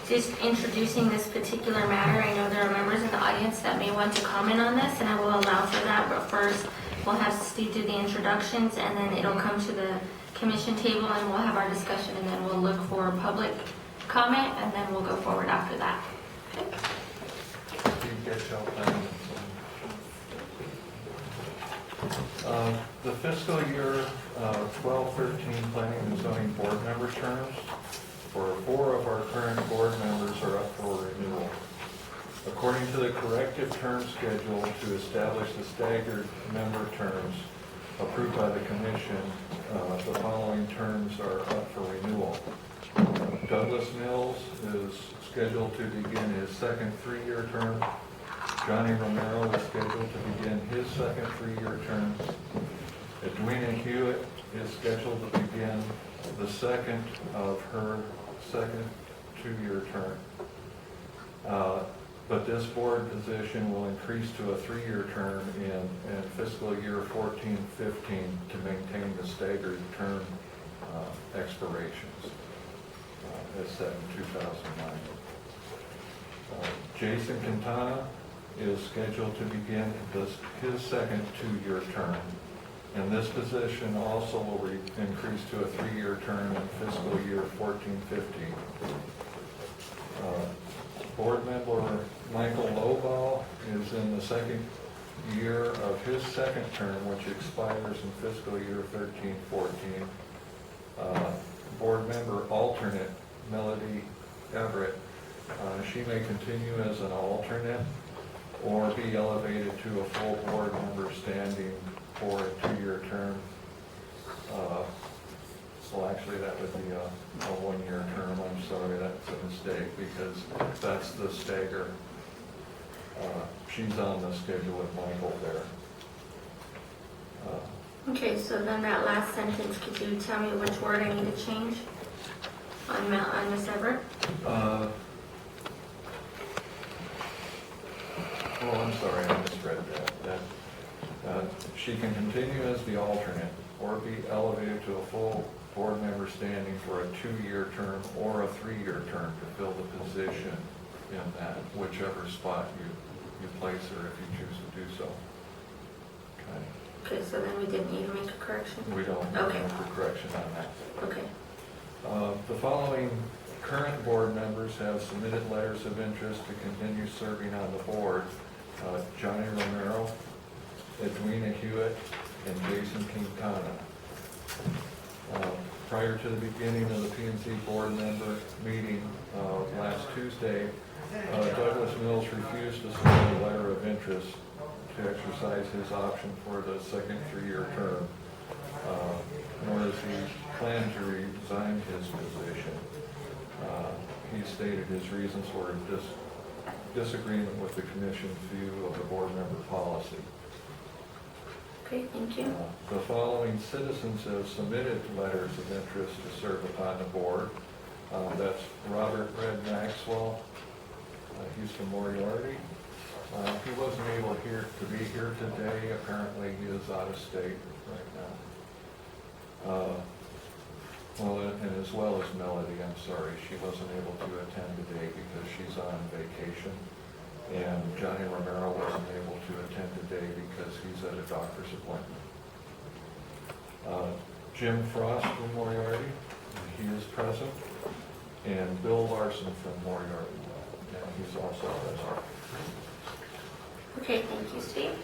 just introducing this particular matter. I know there are members in the audience that may want to comment on this, and I will allow for that, but first we'll have Steve do the introductions, and then it'll come to the commission table, and we'll have our discussion, and then we'll look for public comment, and then we'll go forward after that. Okay. The fiscal year 12-13 Planning and Zoning Board member terms for 4 of our current board members are up for renewal. According to the corrective term schedule to establish the staggered member terms approved by the commission, the following terms are up for renewal. Douglas Mills is scheduled to begin his second 3-year term. Johnny Romero is scheduled to begin his second 3-year term. Edwina Hewitt is scheduled to begin the second of her second 2-year term. But this board position will increase to a 3-year term in fiscal year 14-15 to maintain the staggered term expirations as set in 2009. Jason Quintana is scheduled to begin his second 2-year term, and this position also will increase to a 3-year term in fiscal year 14-15. Board member Michael Lobau is in the second year of his second term, which expires in fiscal year 13-14. Board member alternate Melody Everett, she may continue as an alternate or be elevated to a full board member standing for a 2-year term. Well, actually, that would be a 1-year term. I'm sorry, that's a mistake because that's the stagger. She's on the schedule with Michael there. Okay, so then that last sentence, could you tell me which word I need to change on Ms. Everett? Oh, I'm sorry, I misread that. She can continue as the alternate or be elevated to a full board member standing for a 2-year term or a 3-year term to fill the position in that, whichever spot you place her if you choose to do so. Okay, so then we didn't need to make a correction? We don't Okay. make a correction on that. Okay. The following current board members have submitted letters of interest to continue serving on the board. Johnny Romero, Edwina Hewitt, and Jason Quintana. Prior to the beginning of the P&Z board member meeting last Tuesday, Douglas Mills refused to submit a letter of interest to exercise his option for the second 3-year term, nor does he plan to resign his position. He stated his reasons for disagreement with the commission's view of the board member policy. Okay, thank you. The following citizens have submitted letters of interest to serve upon the board. That's Robert Red Maxwell. He's from Moriarty. He wasn't able to be here today. Apparently he is out of state right now. And as well as Melody, I'm sorry, she wasn't able to attend today because she's on vacation. And Johnny Romero wasn't able to attend today because he's at a doctor's appointment. Jim Frost from Moriarty, he is present. And Bill Larson from Moriarty, and he's also present. Okay, thank you, Steve.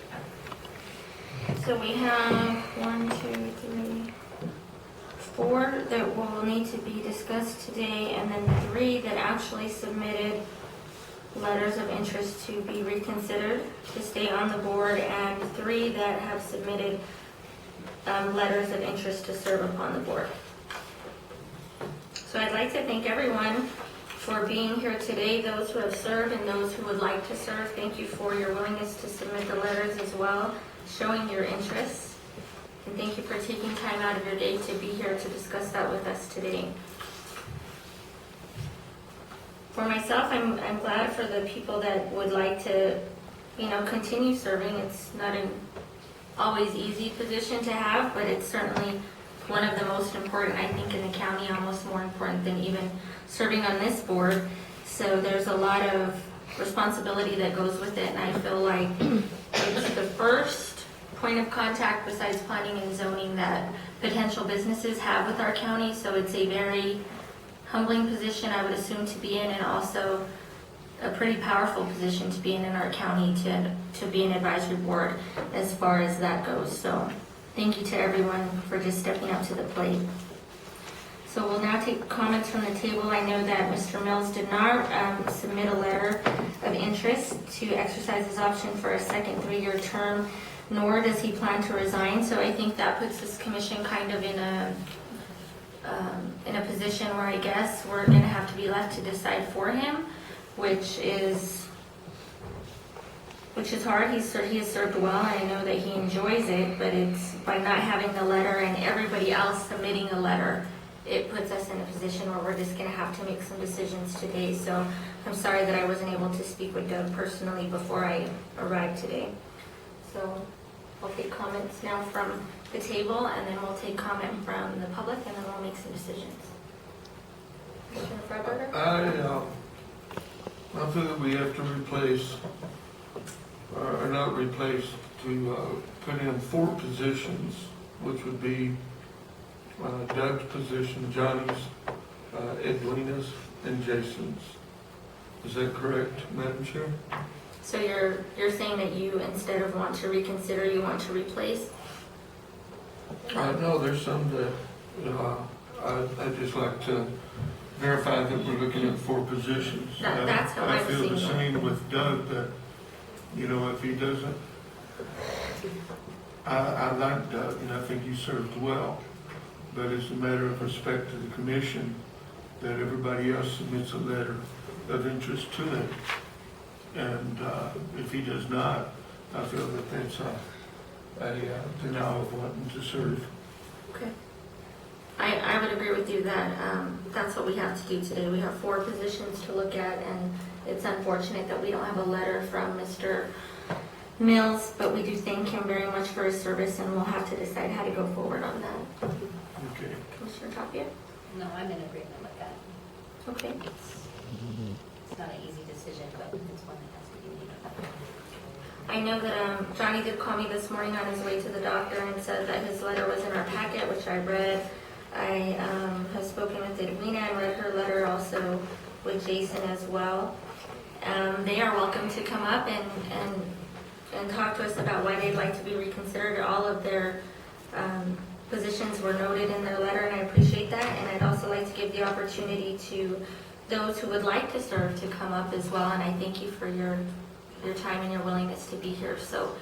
So we have 1, 2, 3, 4 that will need to be discussed today, and then 3 that actually submitted letters of interest to be reconsidered to stay on the board, and 3 that have submitted letters of interest to serve upon the board. So I'd like to thank everyone for being here today, those who have served and those who would like to serve. Thank you for your willingness to submit the letters as well, showing your interest. And thank you for taking time out of your day to be here to discuss that with us today. For myself, I'm glad for the people that would like to, continue serving. It's not an always easy position to have, but it's certainly one of the most important, I think, in the county, almost more important than even serving on this board. So there's a lot of responsibility that goes with it, and I feel like it's the first point of contact besides planning and zoning that potential businesses have with our county. So it's a very humbling position, I would assume, to be in, and also a pretty powerful position to be in our county to be an advisory board as far as that goes. So thank you to everyone for just stepping up to the plate. So we'll now take comments from the table. I know that Mr. Mills did not submit a letter of interest to exercise his option for a second 3-year term, nor does he plan to resign. So I think that puts this commission kind of in a position where I guess we're going to have to be left to decide for him, which is hard. He has served well, and I know that he enjoys it, but it's by not having the letter and everybody else submitting a letter, it puts us in a position where we're just going to have to make some decisions today. So I'm sorry that I wasn't able to speak with Doug personally before I arrived today. So we'll take comments now from the table, and then we'll take comment from the public, and then we'll make some decisions. Commissioner Freiberger? I feel that we have to replace, or not replace, to put in 4 positions, which would be Doug's position, Johnny's, Edwina's, and Jason's. Is that correct, Madam Chair? So you're saying that you, instead of want to reconsider, you want to replace? No, there's some that I'd just like to verify that we're looking at 4 positions. That's how I I'm feel the seeing it. same with Doug, that, if he doesn't, I like Doug, and I think he served well, but it's a matter of respect to the commission that everybody else submits a letter of interest to it. And if he does not, I feel that that's a denial of wanting to serve. Okay. I would agree with you that that's what we have to do today. We have 4 positions to look at, and it's unfortunate that we don't have a letter from Mr. Mills, but we do thank him very much for his service, and we'll have to decide how to go forward on that. Okay. Commissioner Tapia? No, I'm in agreement with that. Okay. It's not an easy decision, but it's one that has to be made. I know that Johnny did call me this morning on his way to the doctor and said that his letter was in our packet, which I read. I have spoken with Edwina and read her letter also with Jason as well. They are welcome to come up and talk to us about why they'd like to be reconsidered. All of their positions were noted in their letter, and I appreciate that. And I'd also like to give the opportunity to those who would like to serve to come up as well. And I thank you for your time and your willingness to be here. So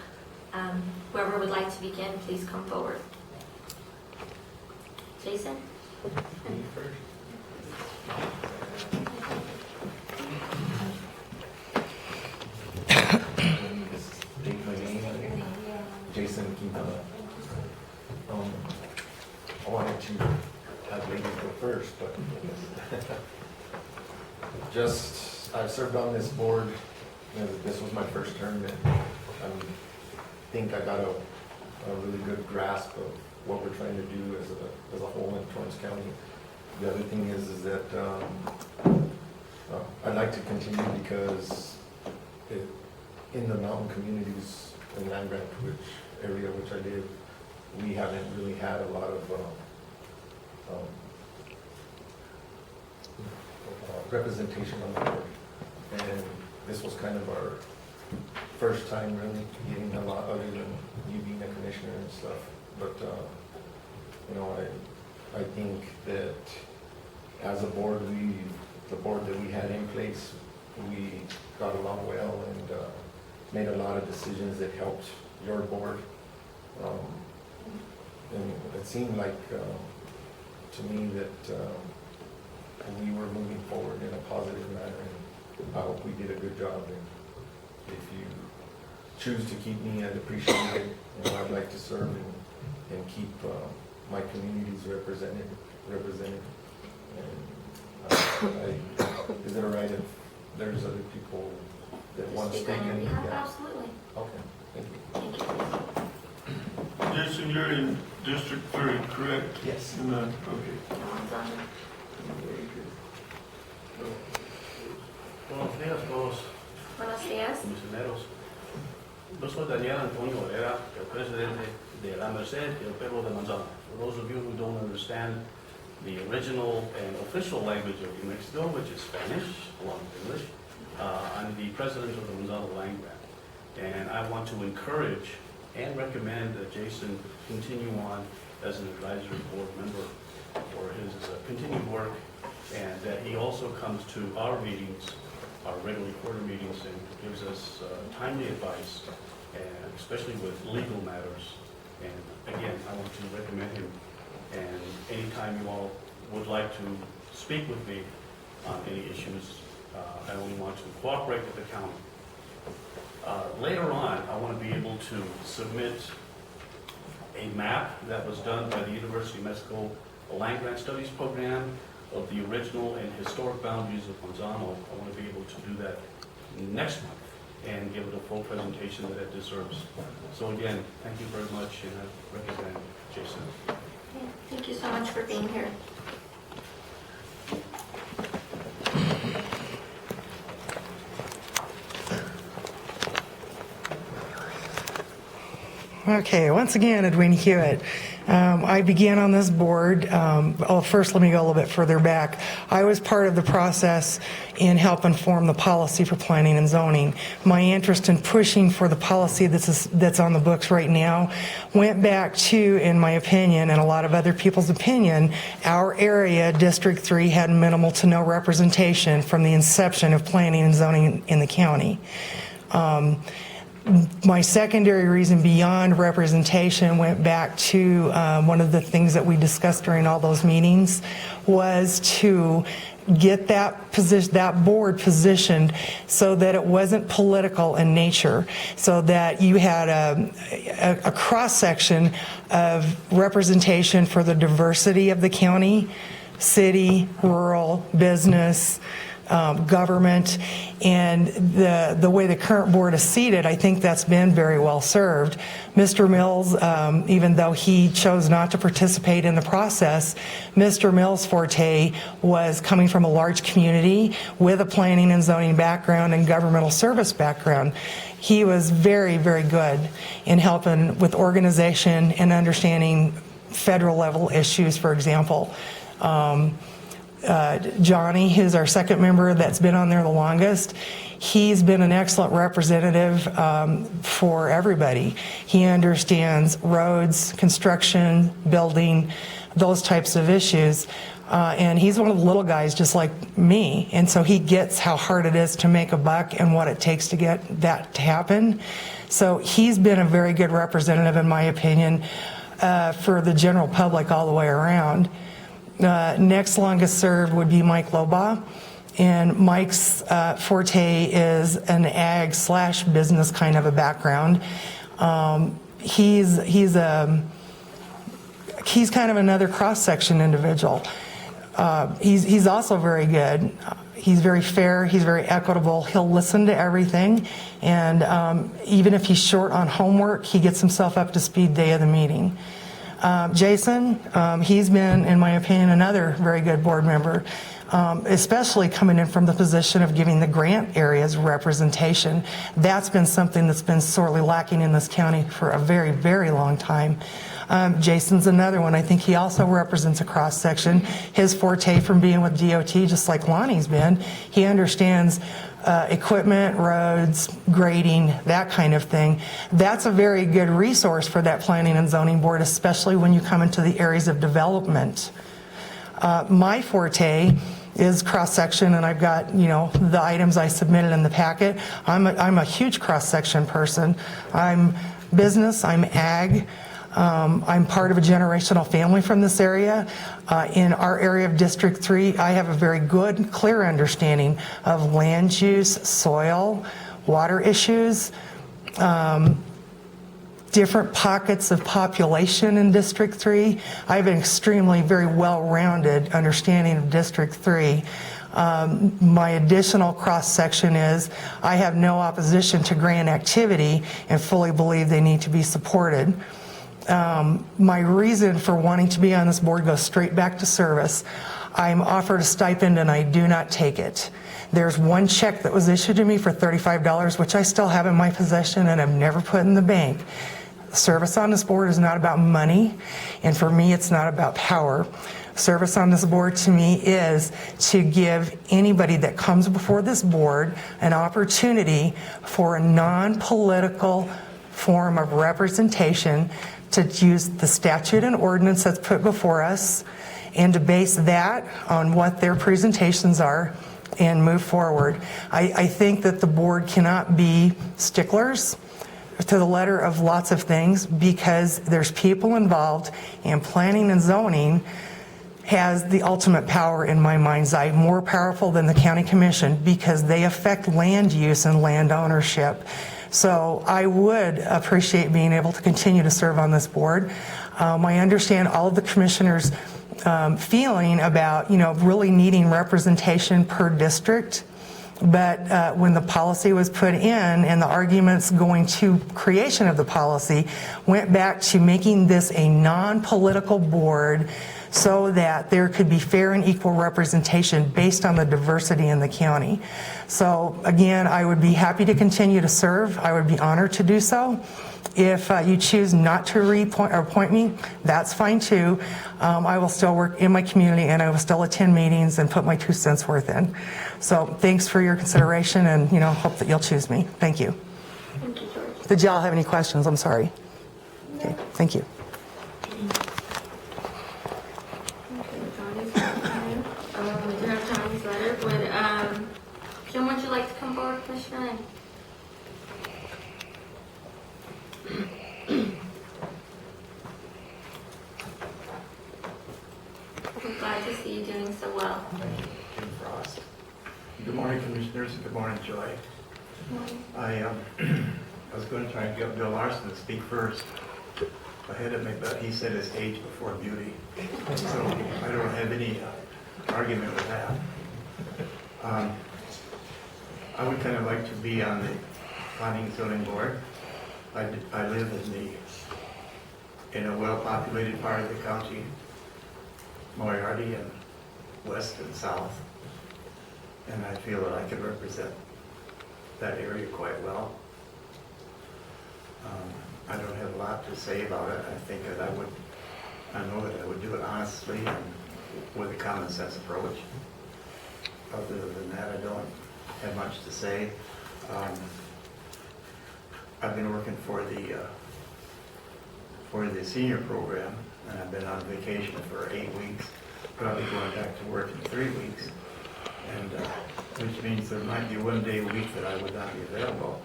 whoever would like to begin, please come forward. Jason? Jason Quintana. I wanted to have ladies go first, but I've served on this board. This was my first term, and I think I got a really good grasp of what we're trying to do as a whole in Torrance County. The other thing is that I'd like to continue because in the mountain communities in Land Grant, area which I live, we haven't really had a lot of representation on the board, and this was kind of our first time really getting a lot, other than you being a commissioner and stuff. But I think that as a board, the board that we had in place, we got along well and made a lot of decisions that helped your board. And it seemed like to me that we were moving forward in a positive manner, and I hope we did a good job. And if you choose to keep me, I'd appreciate it. I'd like to serve and keep my communities represented. And is it all right if there's other people that want to Speak on your in? behalf? Yeah. Absolutely. Okay, thank you. Thank you. Jason, you're in District 3, correct? Yes. Okay. No one's on. Very good. Buenos días a todos, Buenos días. misioneros. Yo soy Daniel Antonio Herrera, el presidente de La Merced y el Pueblo de Manzano. For those of you who don't understand the original and official language of New Mexico, which is Spanish, along with English, I'm the president of the Manzano Land Grant. And I want to encourage and recommend that Jason continue on as an advisory board member for his continued work, and that he also comes to our meetings, our regular quarter meetings, and gives us timely advice, and especially with legal matters. And again, I want to recommend him. And anytime you all would like to speak with me on any issues, I only want to cooperate with the county. Later on, I want to be able to submit a map that was done by the University of Mexico Land Grant Studies Program of the original and historic boundaries of Manzano. I want to be able to do that next month and give it a full presentation that it deserves. So again, thank you very much, and I recommend Jason. Yeah, thank you so much for being here. Okay, once again, Edwin Hewitt. I began on this board, first let me go a little bit further back. I was part of the process in helping form the policy for planning and zoning. My interest in pushing for the policy that's on the books right now went back to, in my opinion, and a lot of other people's opinion, our area, District 3, had minimal to no representation from the inception of planning and zoning in the county. My secondary reason beyond representation went back to one of the things that we discussed during all those meetings was to get that position, that board positioned so that it wasn't political in nature, so that you had a cross-section of representation for the diversity of the county, city, rural, business, government, and the way the current board is seated, I think that's been very well served. Mr. Mills, even though he chose not to participate in the process, Mr. Mills' forte was coming from a large community with a planning and zoning background and governmental service background. He was very, very good in helping with organization and understanding federal level issues, for example. Johnny, who's our second member that's been on there the longest, he's been an excellent representative for everybody. He understands roads, construction, building, those types of issues. And he's one of the little guys just like me. And so he gets how hard it is to make a buck and what it takes to get that to happen. So he's been a very good representative, in my opinion, for the general public all the way around. Next longest served would be Mike Lobaugh, and Mike's forte is an ag/business kind of a background. He's kind of another cross-section individual. He's also very good. He's very fair. He's very equitable. He'll listen to everything, and even if he's short on homework, he gets himself up to speed day of the meeting. Jason, he's been, in my opinion, another very good board member, especially coming in from the position of giving the grant areas representation. That's been something that's been sorely lacking in this county for a very, very long time. Jason's another one. I think he also represents a cross-section. His forte from being with DOT, just like Lonnie's been, he understands equipment, roads, grading, that kind of thing. That's a very good resource for that planning and zoning board, especially when you come into the areas of development. My forte is cross-section, and I've got, the items I submitted in the packet. I'm a huge cross-section person. I'm business, I'm ag. I'm part of a generational family from this area. In our area of District 3, I have a very good, clear understanding of land use, soil, water issues, different pockets of population in District 3. I have an extremely, very well-rounded understanding of District 3. My additional cross-section is I have no opposition to grant activity and fully believe they need to be supported. My reason for wanting to be on this board goes straight back to service. I'm offered a stipend and I do not take it. There's one check that was issued to me for $35, which I still have in my possession and I've never put in the bank. Service on this board is not about money, and for me, it's not about power. Service on this board to me is to give anybody that comes before this board an opportunity for a non-political form of representation, to use the statute and ordinance that's put before us and to base that on what their presentations are and move forward. I think that the board cannot be sticklers to the letter of lots of things, because there's people involved, and planning and zoning has the ultimate power in my mind's eye, more powerful than the county commission, because they affect land use and land ownership. So I would appreciate being able to continue to serve on this board. I understand all of the commissioners' feeling about, really needing representation per district. But when the policy was put in and the arguments going to creation of the policy went back to making this a non-political board so that there could be fair and equal representation based on the diversity in the county. So again, I would be happy to continue to serve. I would be honored to do so. If you choose not to appoint me, that's fine too. I will still work in my community and I will still attend meetings and put my 2 cents worth in. So thanks for your consideration, and hope that you'll choose me. Thank you. Thank you, George. Did y'all have any questions? I'm sorry. Okay, thank you. Okay, Johnny's letter. We do have Johnny's letter. Would, Jim, would you like to come forward, Commissioner? We're glad to see you doing so well. Jim Frost. Good morning, Commissioners, and good morning, Joy. I was going to try and get Bill Larson to speak first ahead of me, but he said it's age before beauty. So I don't have any argument with that. I would kind of like to be on the Planning and Zoning Board. I live in a well-populated part of the county, Moriarty and west and south, and I feel that I could represent that area quite well. I don't have a lot to say about it. I think that I know that I would do it honestly and with a common sense approach. Other than that, I don't have much to say. I've been working for the senior program, and I've been on vacation for 8 weeks, but I'll be going back to work in 3 weeks, and which means there might be 1 day a week that I would not be available.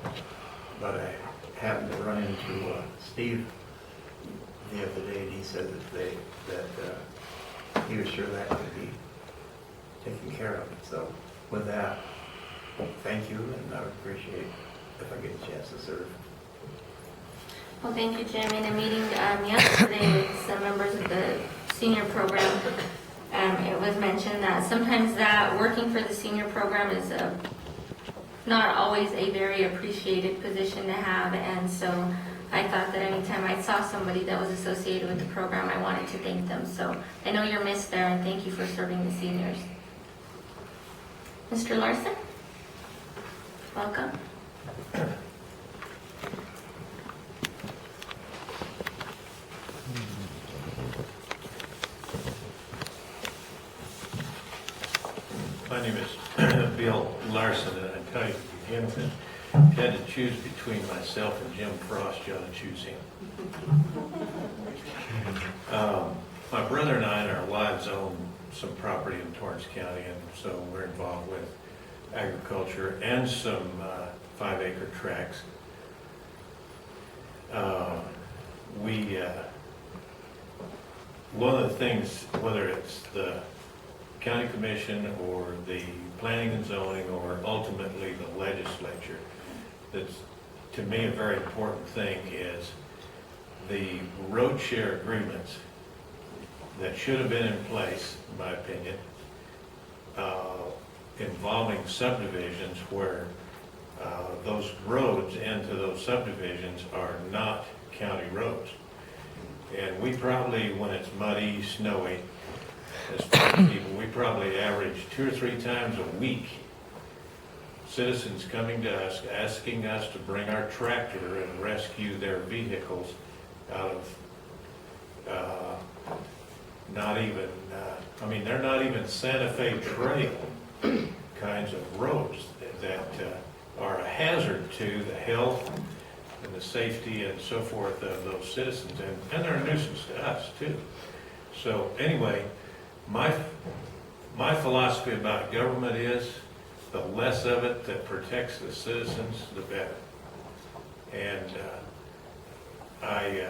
But I happened to run into Steve the other day, and he said that he was sure that could be taken care of. So with that, thank you, and I would appreciate if I get a chance to serve. Well, thank you, Jim. In a meeting yesterday with some members of the senior program, it was mentioned that sometimes that working for the senior program is not always a very appreciated position to have, and so I thought that anytime I saw somebody that was associated with the program, I wanted to thank them. So I know you're missed there, and thank you for serving the seniors. Mr. Larson, welcome. My name is Bill Larson, and I tell you to begin with, if you had to choose between myself and Jim Frost, you ought to choose him. My brother and I and our wives own some property in Torrance County, and so we're involved with agriculture and some 5-acre tracts. One of the things, whether it's the county commission or the planning and zoning or ultimately the legislature, that's to me a very important thing is the road share agreements that should have been in place, in my opinion, involving subdivisions where those roads into those subdivisions are not county roads. And we probably, when it's muddy, snowy, as 20 people, we probably average 2 or 3 times a week, citizens coming to us, asking us to bring our tractor and rescue their vehicles out of, not even, they're not even Santa Fe Trail kinds of roads that are a hazard to the health and the safety and so forth of those citizens, and they're a nuisance to us too. So anyway, my philosophy about government is the less of it that protects the citizens, the better. And I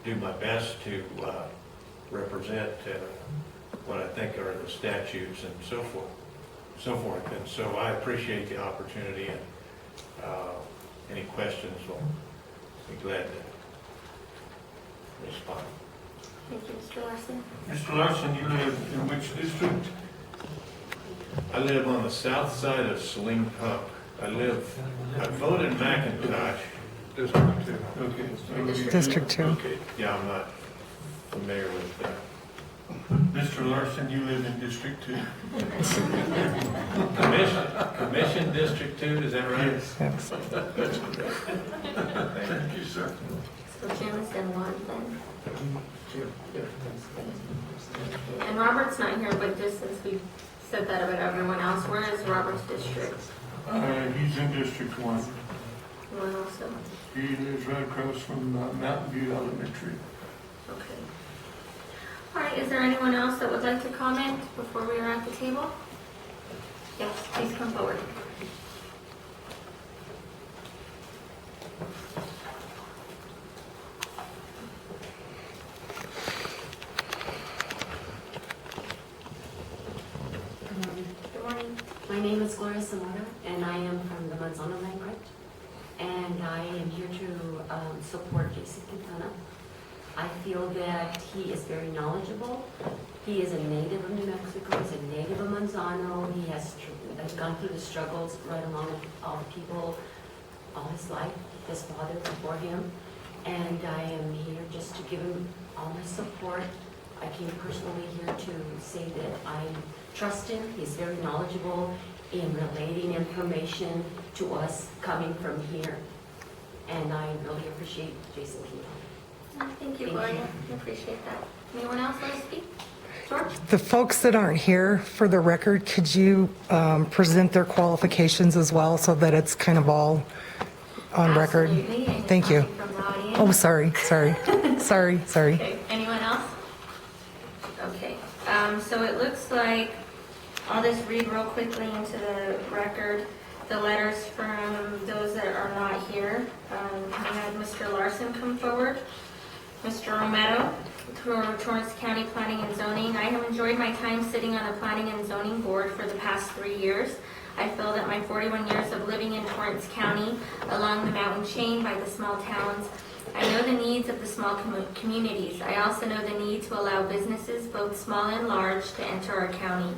do my best to represent what I think are the statutes and so forth. And so I appreciate the opportunity, and any questions, we'll be glad to respond. Thank you, Mr. Larson. Mr. Larson, you live in which district? I live on the south side of Saline Pump. I voted McIntosh. District 2. Okay. District 2. Okay. Yeah, I'm not familiar with that. Mr. Larson, you live in District 2? Commission District 2, is that right? Yes. Yes. Thank you, sir. So Jim is in one then. And Robert's not here, but just since we said that about everyone else, where is Robert's district? He's in District 1. One also. He lives right across from Mountain View Elementary. Okay. All right, is there anyone else that would like to comment before we are at the table? Yes, please come forward. Good morning. My name is Gloria Zamora, and I am from the Manzano Land Grant, and I am here to support Jason Quintana. I feel that he is very knowledgeable. He is a native of New Mexico. He's a native of Manzano. He has gone through the struggles right along with all the people all his life, his father before him. And I am here just to give him all my support. I came personally here to say that I trust him. He's very knowledgeable in relating information to us coming from here. And I really appreciate Jason Quintana. Thank you, Thank Gloria. you. I appreciate that. Anyone else want to speak? George? The folks that aren't here, for the record, could you present their qualifications as well so that it's kind of all on record? Absolutely. And Thank you. from the audience. Oh, sorry. Okay, anyone else? Okay, so it looks like, I'll just read real quickly into the record the letters from those that are not here. We had Mr. Larson come forward, Mr. Romero, Torrance County Planning and Zoning. I have enjoyed my time sitting on the Planning and Zoning Board for the past 3 years. I feel that my 41 years of living in Torrance County, along the mountain chain by the small towns, I know the needs of the small communities. I also know the need to allow businesses, both small and large, to enter our county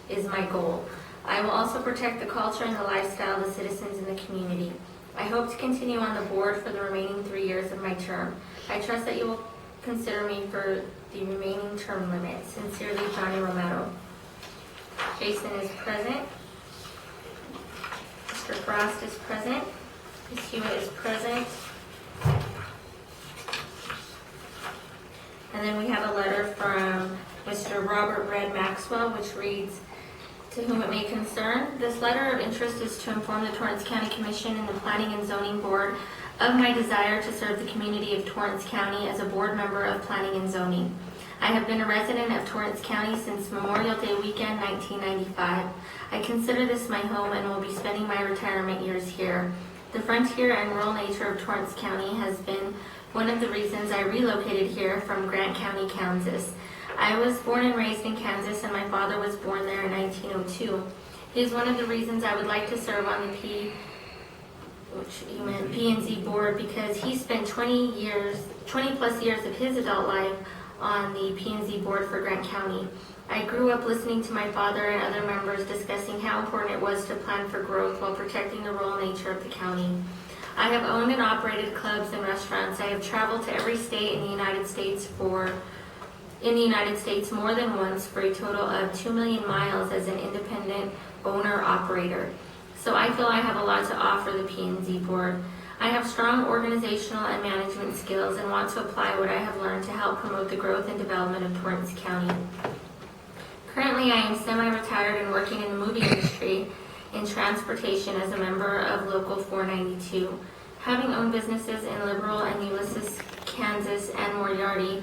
is my goal. I will also protect the culture and the lifestyle of the citizens in the community. I hope to continue on the board for the remaining 3 years of my term. I trust that you will consider me for the remaining term limit. Sincerely, Johnny Romero. Jason is present. Mr. Frost is present. Ms. Hewitt is present. And then we have a letter from Mr. Robert Red Maxwell, which reads, "To whom it may concern, this letter of interest is to inform the Torrance County Commission and the Planning and Zoning Board of my desire to serve the community of Torrance County as a board member of Planning and Zoning. I have been a resident of Torrance County since Memorial Day weekend 1995. I consider this my home and will be spending my retirement years here. The frontier and rural nature of Torrance County has been one of the reasons I relocated here from Grant County, Kansas. I was born and raised in Kansas, and my father was born there in 1902. He is one of the reasons I would like to serve on the P&Z board because he spent 20 plus years of his adult life on the P&Z board for Grant County. I grew up listening to my father and other members discussing how important it was to plan for growth while protecting the rural nature of the county. I have owned and operated clubs and restaurants. I have traveled to every state in the United States for in the United States more than once for a total of 2 million miles as an independent owner-operator. So I feel I have a lot to offer the P&Z board. I have strong organizational and management skills and want to apply what I have learned to help promote the growth and development of Torrance County. Currently, I am semi-retired and working in the movie industry in transportation as a member of Local 492. Having owned businesses in Liberal and Ulysses, Kansas, and Moriarty,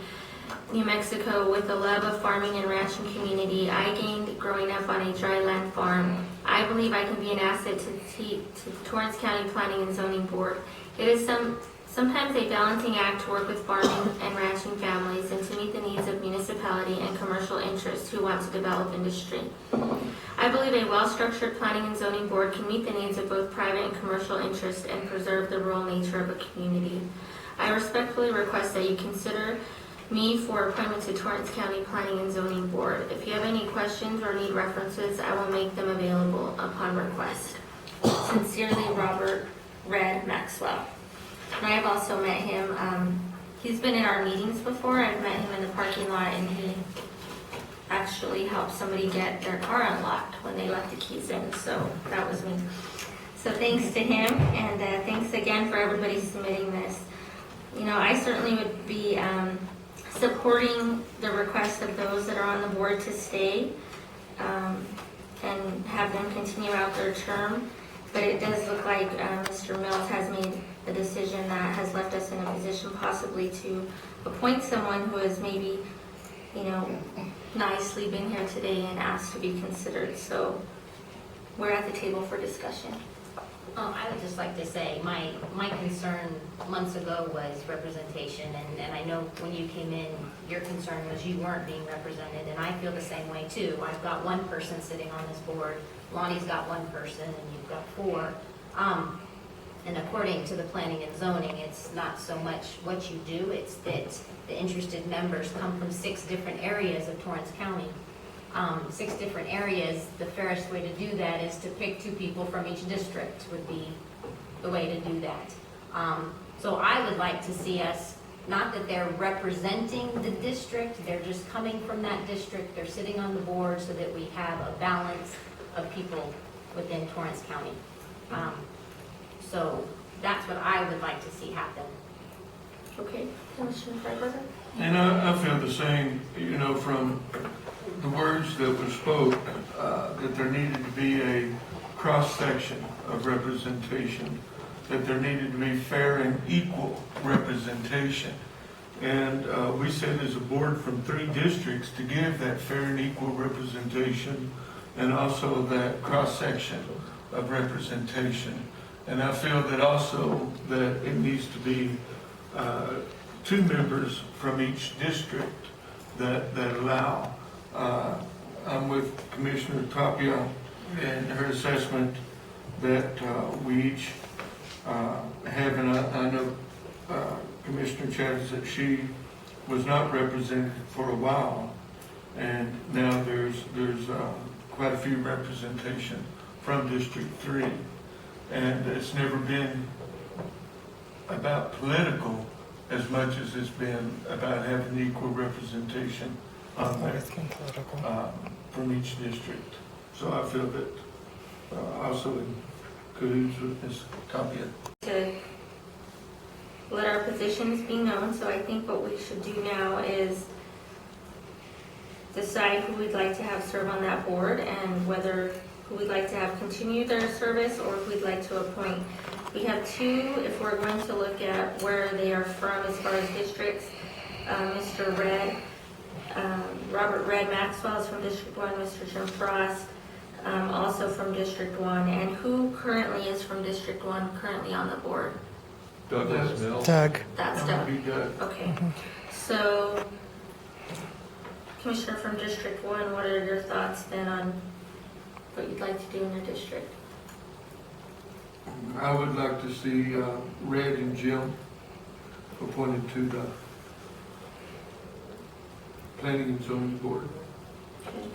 New Mexico, with the love of farming and ranching community I gained growing up on a dry land farm, I believe I can be an asset to the Torrance County Planning and Zoning Board. It is sometimes a balancing act to work with farming and ranching families and to meet the needs of municipality and commercial interests who want to develop industry. I believe a well-structured planning and zoning board can meet the needs of both private and commercial interests and preserve the rural nature of a community. I respectfully request that you consider me for appointment to Torrance County Planning and Zoning Board. If you have any questions or need references, I will make them available upon request. Sincerely, Robert Red Maxwell. And I have also met him. He's been in our meetings before. I've met him in the parking lot, and he actually helped somebody get their car unlocked when they left the keys in. So that was me. So thanks to him, and thanks again for everybody submitting this. You know, I certainly would be supporting the request of those that are on the board to stay and have them continue out their term. But it does look like Mr. Mills has made a decision that has left us in a position possibly to appoint someone who has maybe, you know, nicely been here today and asked to be considered. So we're at the table for discussion. I would just like to say, my concern months ago was representation, and I know when you came in, your concern was you weren't being represented, and I feel the same way too. I've got one person sitting on this board, Lonnie's got one person, and you've got four. And according to the planning and zoning, it's not so much what you do, it's that the interested members come from 6 different areas of Torrance County. 6 different areas. The fairest way to do that is to pick 2 people from each district would be the way to do that. So I would like to see us, not that they're representing the district, they're just coming from that district, they're sitting on the board so that we have a balance of people within Torrance County. So that's what I would like to see happen. Okay, Commissioner Freiberger? And I feel the same, you know, from the words that were spoke, that there needed to be a cross-section of representation, that there needed to be fair and equal representation. And we said as a board from 3 districts to give that fair and equal representation and also that cross-section of representation. And I feel that also that it needs to be 2 members from each district that allow. I'm with Commissioner Tapia and her assessment that we each have, and I know Commissioner Chad said she was not represented for a while, and now there's quite a few representation from District 3, and it's never been about political as much as it's been about having equal representation on there from each district. So I feel that also in cahoots with Ms. Tapia. To let our positions be known, so I think what we should do now is decide who we'd like to have serve on that board and who we'd like to have continue their service or who we'd like to appoint. We have 2, if we're going to look at where they are from as far as districts. Mr. Red, Robert Red Maxwell is from District 1, Mr. Jim Frost, also from District 1. And who currently is from District 1 currently on the board? Douglas Mills. Doug. That's That Doug. would be Doug. Okay. So, Commissioner from District 1, what are your thoughts then on what you'd like to do in your district? I would like to see Red and Jim appointed to the Planning and Zoning Board. Okay.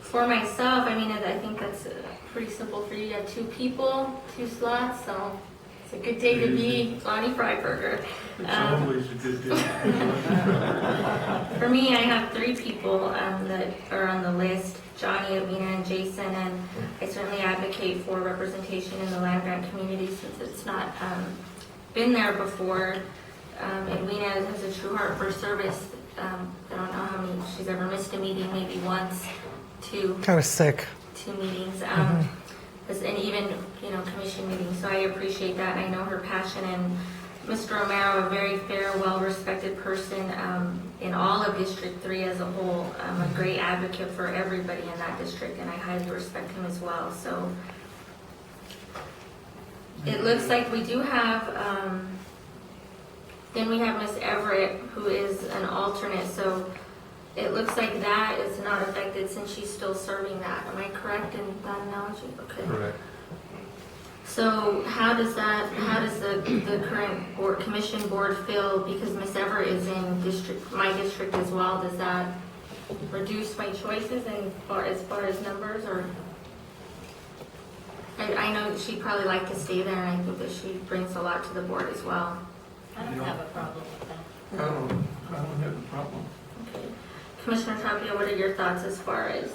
For myself, I mean, I think that's pretty simple for you. You have 2 people, 2 slots, so It's a good day to be Lonnie Freiberger. It's always a good day. For me, I have 3 people that are on the list, Johnny, Avina, and Jason, and I certainly advocate for representation in the land grant community since it's not been there before. Edwina has a true heart for service. I don't know how many, she's ever missed a meeting, maybe once, 2 I was sick. meetings, and even, commission meetings, so I appreciate that, and I know her passion, and Mr. Romero, a very fair, well-respected person in all of District 3 as a whole, a great advocate for everybody in that district, and I highly respect him as well, so. It looks like we do have, then we have Miss Everett, who is an alternate, so it looks like that is not affected since she's still serving that. Am I correct in that analogy? Okay. Correct. So how does the current board, commission board feel, because Miss Everett is in my district as well, does that reduce my choices as far as numbers, or? I know that she'd probably like to stay there, and I think that she brings a lot to the board as well. I don't have a problem with that. I don't have a problem. Okay. Commissioner Tapia, what are your thoughts as far as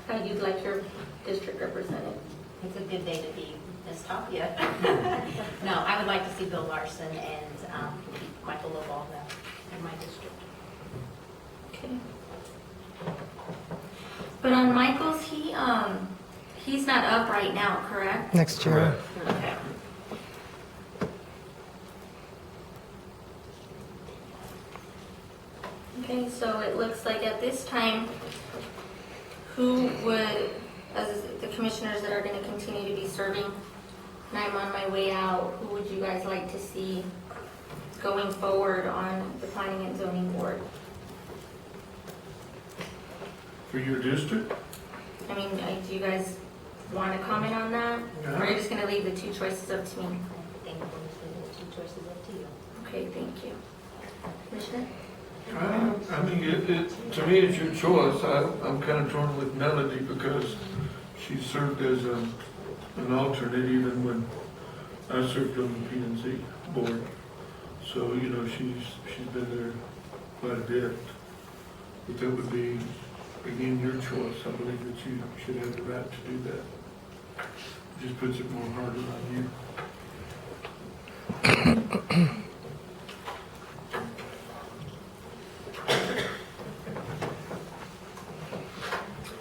how you'd like your district represented? It's a good day to be Ms. Tapia. No, I would like to see Bill Larson and Michael Lavalda in my district. Okay. But on Michael's, he's not up right now, correct? Next year. Okay. Okay, so it looks like at this time, who would, as the commissioners that are going to continue to be serving, and I'm on my way out, who would you guys like to see going forward on the Planning and Zoning Board? For your district? I mean, do you guys want to comment on that? Or are you just going to leave the 2 choices up to me? I think we'll just leave the 2 choices up to you. Okay, thank you. Commissioner? I mean, to me, it's your choice. I'm kind of torn with Melody because she served as an alternate even when I served on the P&Z board. So, she's been there quite a bit. But that would be, again, your choice. I believe that you should have the right to do that. It just puts it more harder on you.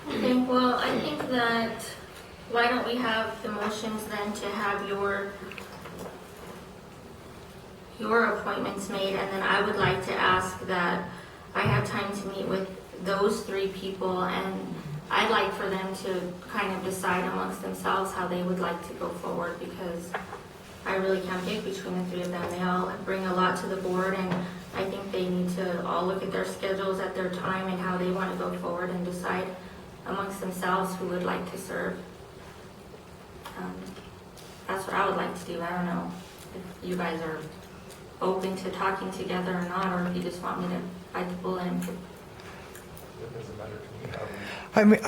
Okay, well, I think that, why don't we have the motions then to have your appointments made, and then I would like to ask that I have time to meet with those 3 people, and I'd like for them to kind of decide amongst themselves how they would like to go forward, because I really can't pick between the 3 of them. They all bring a lot to the board, and I think they need to all look at their schedules at their time and how they want to go forward and decide amongst themselves who would like to serve. That's what I would like to do. I don't know if you guys are open to talking together or not, or if you just want me to bite the bullet and It doesn't matter to me. I mean,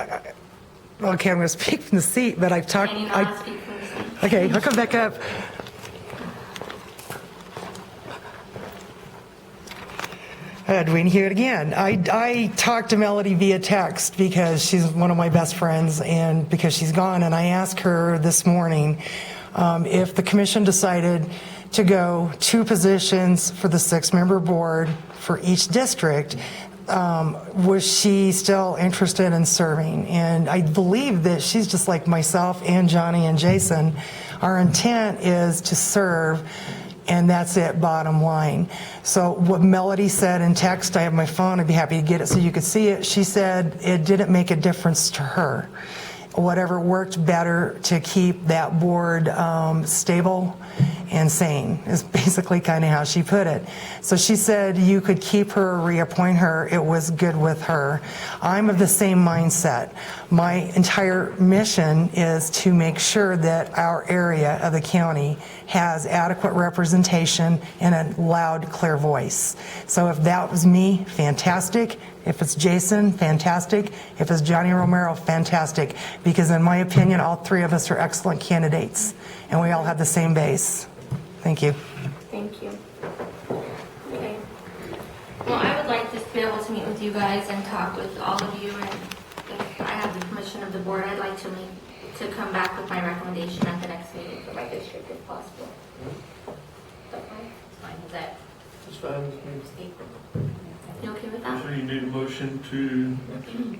okay, I'm going to speak from the seat, but I've talked. can you not speak from the same? Okay, I'll come back up. Edwin here again. I talked to Melody via text because she's one of my best friends and because she's gone. And I asked her this morning if the commission decided to go 2 positions for the 6-member board for each district, was she still interested in serving? And I believe that she's just like myself and Johnny and Jason. Our intent is to serve, and that's it, bottom line. So what Melody said in text, I have my phone, I'd be happy to get it so you could see it. She said it didn't make a difference to her. Whatever worked better to keep that board stable and sane is basically kind of how she put it. So she said you could keep her or reappoint her. It was good with her. I'm of the same mindset. My entire mission is to make sure that our area of the county has adequate representation and a loud, clear voice. So if that was me, fantastic. If it's Jason, fantastic. If it's Johnny Romero, fantastic. Because in my opinion, all three of us are excellent candidates, and we all have the same base. Thank you. Thank you. Okay. Well, I would like to be able to meet with you guys and talk with all of you, and if I have the permission of the board, I'd like to come back with my recommendation at the next meeting for my district if possible. Is that fine? It's fine, is that It's fine with me. Steve? You okay with that? So you need a motion to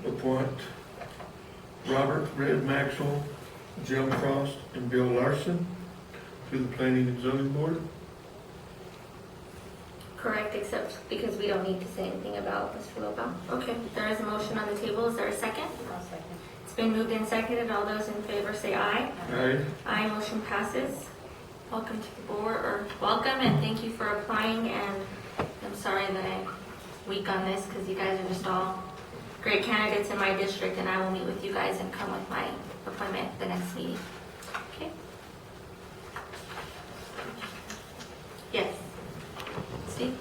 appoint Robert Red Maxwell, Jim Frost, and Bill Larson to the Planning and Zoning Board? Correct, except because we don't need to say anything about Mr. Lopel. Okay, there is a motion on the table. Is there a second? I'll second. It's been moved and seconded. All those in favor say aye. Aye. Aye, motion passes. Welcome to the board, or welcome, and thank you for applying, and I'm sorry that I'm weak on this, because you guys are just all great candidates in my district, and I will meet with you guys and come with my appointment at the next meeting. Okay? Yes. Steve?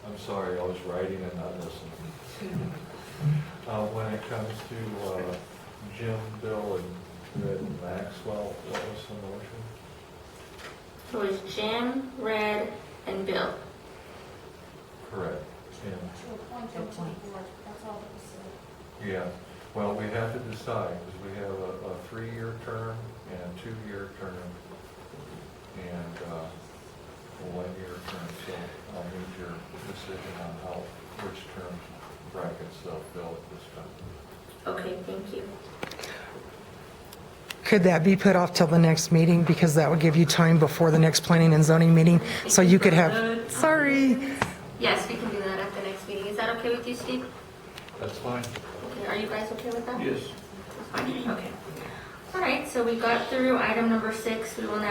I'm sorry, I was writing and not listening. When it comes to Jim, Bill, and Red and Maxwell, what was the motion? So it's Jim, Red, and Bill. Correct. And, Good point. yeah, well, we have to decide, because we have a 3-year term and a 2-year term and a 1-year term, so I'll need your decision on how, which term brackets they'll fill at this time. Okay, thank you. Could that be put off till the next meeting? Because that would give you time before the next planning and zoning meeting, so you could have, sorry. Yes, we can do that at the next meeting. Is that okay with you, Steve? That's fine. Okay, are you guys okay with that? Yes. Fine, okay. All right, so we got through item number 6. We will now